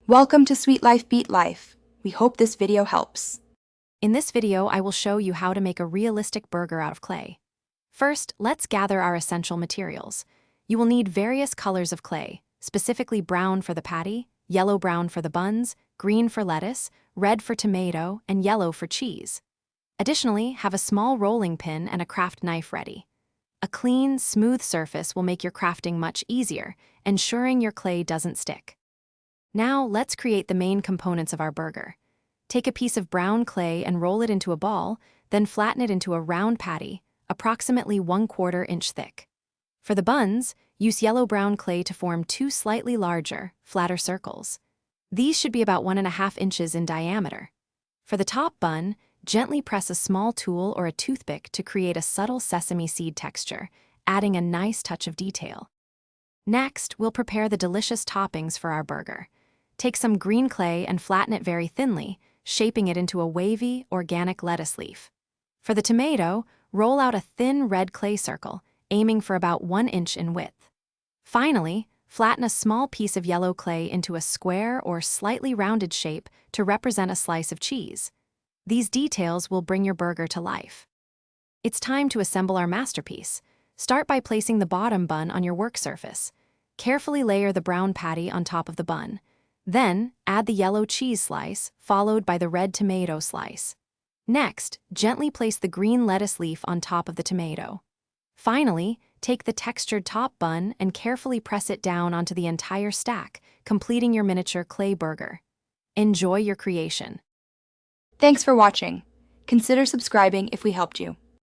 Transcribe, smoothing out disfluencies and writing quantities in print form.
Welcome to Sweet Life Beat Life. We hope this video helps. In this video, I will show you how to make a realistic burger out of clay. First, let's gather our essential materials. You will need various colors of clay, specifically brown for the patty, yellow-brown for the buns, green for lettuce, red for tomato, and yellow for cheese. Additionally, have a small rolling pin and a craft knife ready. A clean, smooth surface will make your crafting much easier, ensuring your clay doesn't stick. Now, let's create the main components of our burger. Take a piece of brown clay and roll it into a ball, then flatten it into a round patty, approximately 1/4 inch thick. For the buns, use yellow-brown clay to form two slightly larger, flatter circles. These should be about 1.5 inches in diameter. For the top bun, gently press a small tool or a toothpick to create a subtle sesame seed texture, adding a nice touch of detail. Next, we'll prepare the delicious toppings for our burger. Take some green clay and flatten it very thinly, shaping it into a wavy, organic lettuce leaf. For the tomato, roll out a thin red clay circle, aiming for about 1 inch in width. Finally, flatten a small piece of yellow clay into a square or slightly rounded shape to represent a slice of cheese. These details will bring your burger to life. It's time to assemble our masterpiece. Start by placing the bottom bun on your work surface. Carefully layer the brown patty on top of the bun. Then, add the yellow cheese slice, followed by the red tomato slice. Next, gently place the green lettuce leaf on top of the tomato. Finally, take the textured top bun and carefully press it down onto the entire stack, completing your miniature clay burger. Enjoy your creation. Thanks for watching. Consider subscribing if we helped you.